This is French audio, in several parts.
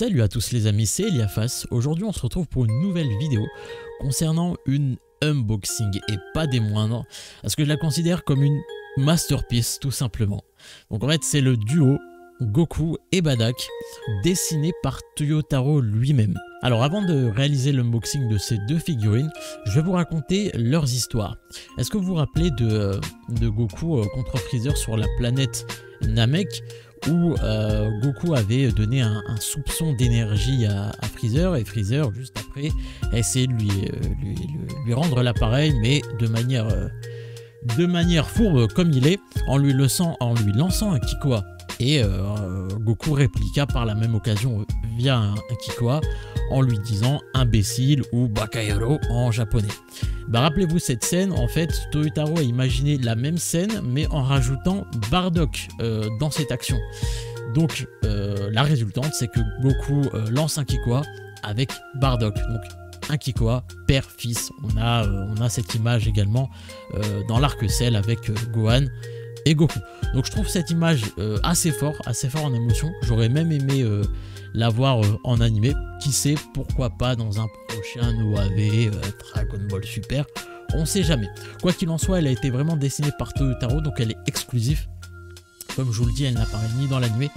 Salut à tous les amis, c'est Eliafas. Aujourd'hui on se retrouve pour une nouvelle vidéo concernant une unboxing et pas des moindres, parce que je la considère comme une masterpiece tout simplement. Donc en fait c'est le duo Goku et Bardock dessiné par Toyotaro lui-même. Alors avant de réaliser l'unboxing de ces deux figurines, je vais vous raconter leurs histoires. Est-ce que vous vous rappelez de Goku contre Freezer sur la planète Namek, où Goku avait donné un soupçon d'énergie à Freezer, et Freezer juste après a essayé de lui rendre l'appareil, mais de manière fourbe comme il est, en lui lançant un Kikoa. Et Goku répliqua par la même occasion via un Kikoa en lui disant imbécile ou Bakaero en japonais. Rappelez-vous cette scène, en fait Toyotaro a imaginé la même scène mais en rajoutant Bardock dans cette action. Donc la résultante c'est que Goku lance un Kikoa avec Bardock. Donc un Kikoa père-fils. On a cette image également dans l'arc Cell avec Gohan et Goku. Donc je trouve cette image assez fort en émotion. J'aurais même aimé la voir en animé. Qui sait, pourquoi pas dans un prochain OAV, Dragon Ball Super, on sait jamais. Quoi qu'il en soit, elle a été vraiment dessinée par Toyotaro, donc elle est exclusive. Comme je vous le dis, elle n'apparaît ni dans l'animé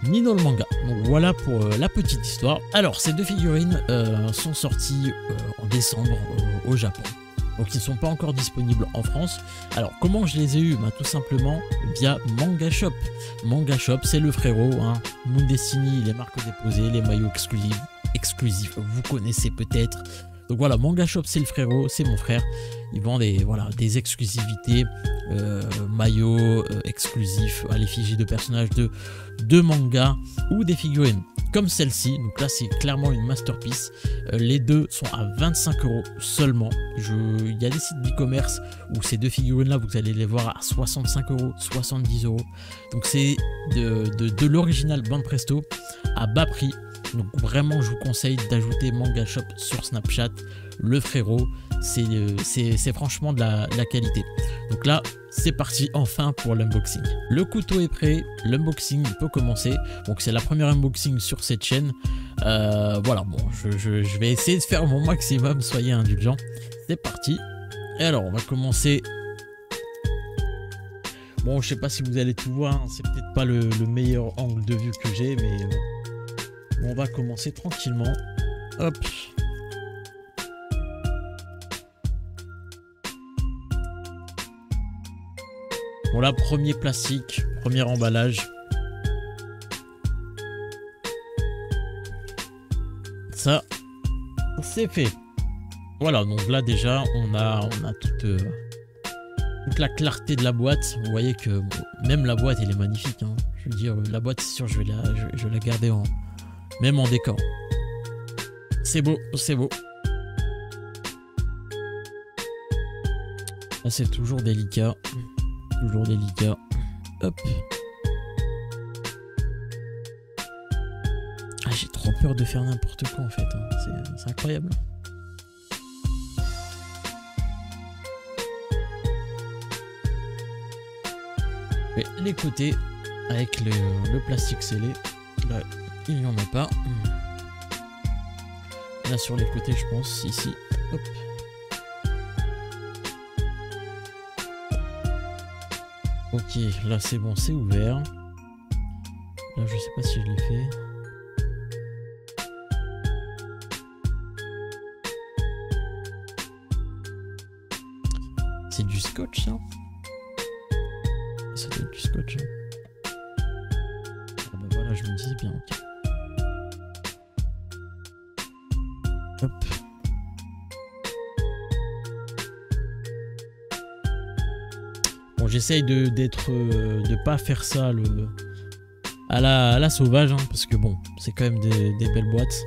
ni dans le manga. Donc voilà pour la petite histoire. Alors ces deux figurines sont sorties en décembre au Japon. Donc ils ne sont pas encore disponibles en France. Alors comment je les ai eus? Tout simplement via Manga Shop. Manga Shop c'est le frérot, hein. Moon Destiny, les marques déposées, les maillots exclusifs, vous connaissez peut-être. Donc voilà, Manga Shop c'est le frérot, c'est mon frère. Ils vendent des exclusivités, maillots exclusifs à l'effigie de personnages de manga ou des figurines comme celle-ci. Donc là c'est clairement une masterpiece. Les deux sont à 25 € seulement. Il y a des sites d'e-commerce où ces deux figurines là vous allez les voir à 65 €, 70 €. Donc c'est de l'original Banpresto à bas prix. Donc vraiment je vous conseille d'ajouter Manga Shop sur Snapchat. Le frérot, c'est franchement de la qualité. Donc là c'est parti enfin pour l'unboxing. Le couteau est prêt, l'unboxing peut commencer. Donc c'est la première unboxing sur cette chaîne. Voilà, bon je vais essayer de faire mon maximum, soyez indulgents. C'est parti. Et alors on va commencer. Bon je sais pas si vous allez tout voir, hein. C'est peut-être pas le meilleur angle de vue que j'ai, mais on va commencer tranquillement. Hop. Bon là, premier plastique, premier emballage. Ça, c'est fait. Voilà, donc là déjà, on a toute la clarté de la boîte. Vous voyez que bon, même la boîte, elle est magnifique, hein. Je veux dire, la boîte, c'est sûr, je vais la garder même en décor. C'est beau, c'est beau. Là, c'est toujours délicat. Toujours délicat. Hop. Ah, j'ai trop peur de faire n'importe quoi en fait, hein. C'est incroyable. Et les côtés avec le plastique scellé. Là, il n'y en a pas. Là sur les côtés je pense, ici. Hop. Ok, là c'est bon, c'est ouvert. Là je sais pas si je l'ai fait. C'est du scotch ça? Ça doit être du scotch. Hein. Ah bah voilà, je me disais bien, ok. Hop. Bon, j'essaye de pas faire ça à la sauvage, hein, parce que bon, c'est quand même des belles boîtes.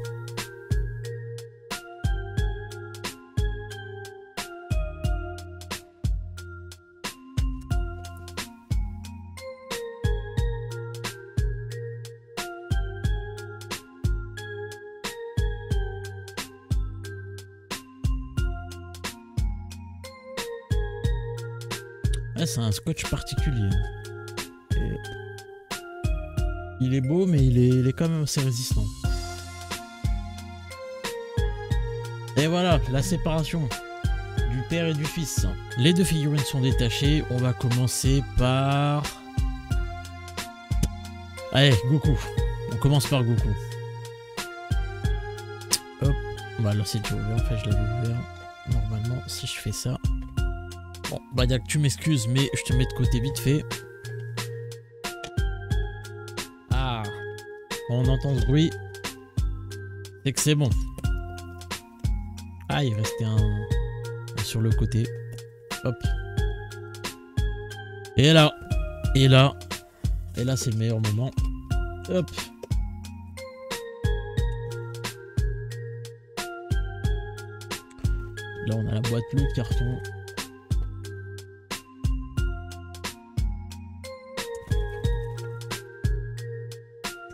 Ah, c'est un scotch particulier. Et il est beau, mais il est quand même assez résistant. Et voilà, la séparation du père et du fils. Les deux figurines sont détachées. On va commencer par... Allez, Goku. On commence par Goku. Hop. Bah là c'est déjà ouvert. En fait, je l'avais ouvert. Normalement, si je fais ça... Bon, Badak, tu m'excuses, mais je te mets de côté vite fait. Ah. On entend ce bruit. C'est que c'est bon. Ah, il restait un sur le côté. Hop. Et là. Et là. Et là, c'est le meilleur moment. Hop. Là, on a la boîte, le carton.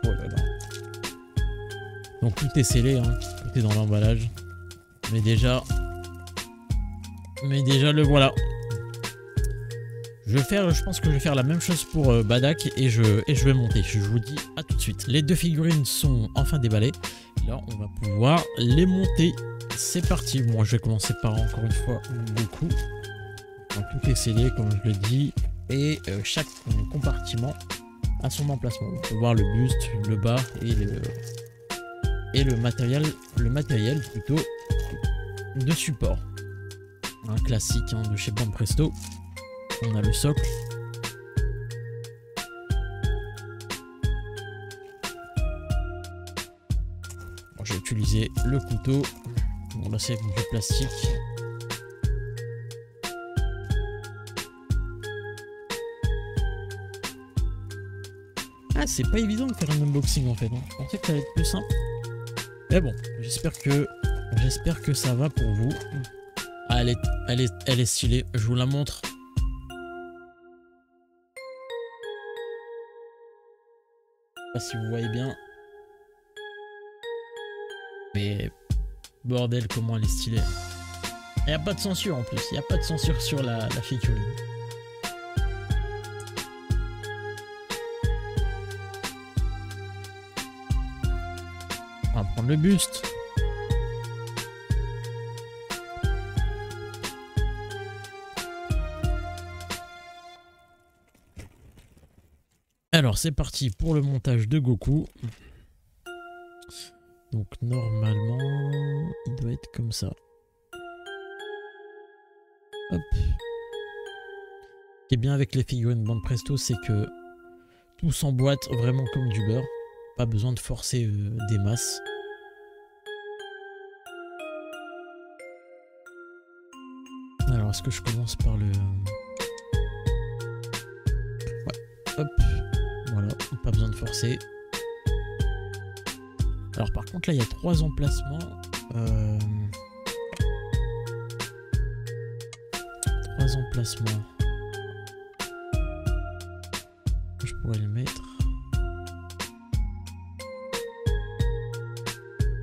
Oh là là. Donc, tout est scellé, hein. Tout est dans l'emballage. Mais déjà, le voilà. Je pense que je vais faire la même chose pour Badak et je vais monter. Je vous dis à tout de suite. Les deux figurines sont enfin déballées. Là, on va pouvoir les monter. C'est parti. Moi, je vais commencer par encore une fois Goku. Donc, tout est scellé, comme je le dis. Et chaque compartiment a son emplacement. On peut voir le buste, le bas et le matériel plutôt de support. Un classique, hein, de chez Banpresto. On a le socle. Bon, j'ai utilisé le couteau. Bon, là c'est du plastique. Ah, c'est pas évident de faire un unboxing en fait. Hein. Je pensais que ça allait être plus simple. Mais bon, j'espère que ça va pour vous. Ah, elle est stylée. Je vous la montre. Je sais pas si vous voyez bien. Mais bordel, comment elle est stylée. Il n'y a pas de censure en plus. Il n'y a pas de censure sur la figurine. On va prendre le buste. Alors c'est parti pour le montage de Goku. Donc normalement il doit être comme ça. Hop. Ce qui est bien avec les figurines Banpresto, c'est que tout s'emboîte vraiment comme du beurre. Pas besoin de forcer des masses. Alors est-ce que je commence par le... Ouais. Hop. Voilà, pas besoin de forcer. Alors par contre là il y a 3 emplacements. 3 emplacements. Je pourrais le mettre.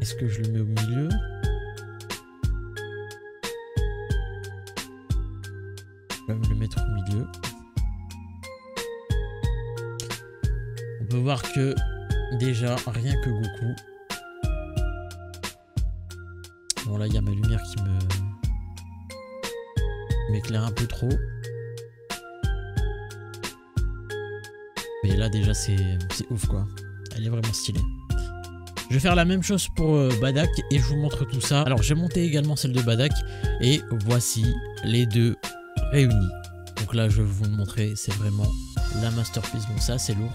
Est-ce que je le mets au milieu? Je vais me le mettre au milieu. On peut voir que déjà rien que Goku. Bon là il y a ma lumière qui m'éclaire un peu trop. Mais là déjà c'est ouf quoi. Elle est vraiment stylée. Je vais faire la même chose pour Badak et je vous montre tout ça. Alors j'ai monté également celle de Badak et voici les deux réunis. Donc là je vais vous le montrer, c'est vraiment la masterpiece. Bon ça c'est lourd.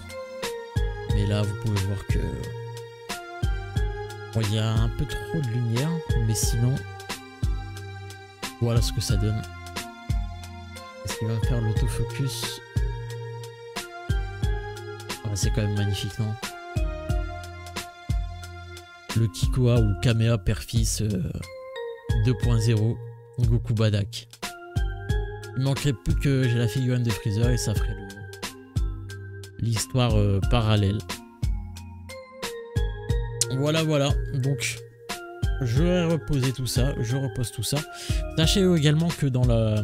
Mais là vous pouvez voir que... Bon, il y a un peu trop de lumière, mais sinon... Voilà ce que ça donne. Est-ce qu'il va me faire l'autofocus? C'est quand même magnifique, non? Le Kikoa ou Kamea Père-Fils 2.0 Goku Badak. Il manquerait plus que j'ai la figurine de Freezer et ça ferait l'histoire parallèle. Voilà, voilà. Donc, je vais reposer tout ça. Je repose tout ça. Sachez également que dans la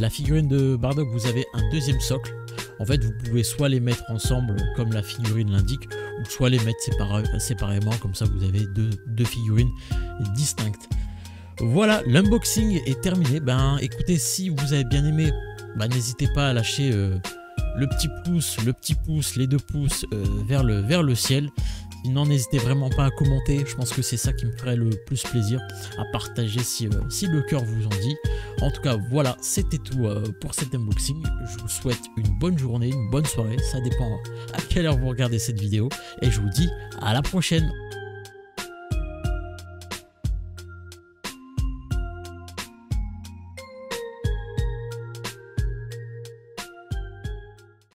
figurine de Bardock, vous avez un deuxième socle. En fait, vous pouvez soit les mettre ensemble comme la figurine l'indique, soit les mettre séparément, comme ça vous avez deux figurines distinctes. Voilà, l'unboxing est terminé. Ben écoutez, si vous avez bien aimé, ben, n'hésitez pas à lâcher le petit pouce, les 2 pouces vers le ciel. Sinon, n'hésitez vraiment pas à commenter, je pense que c'est ça qui me ferait le plus plaisir, à partager si le cœur vous en dit. En tout cas, voilà, c'était tout pour cet unboxing. Je vous souhaite une bonne journée, une bonne soirée, ça dépend à quelle heure vous regardez cette vidéo. Et je vous dis à la prochaine.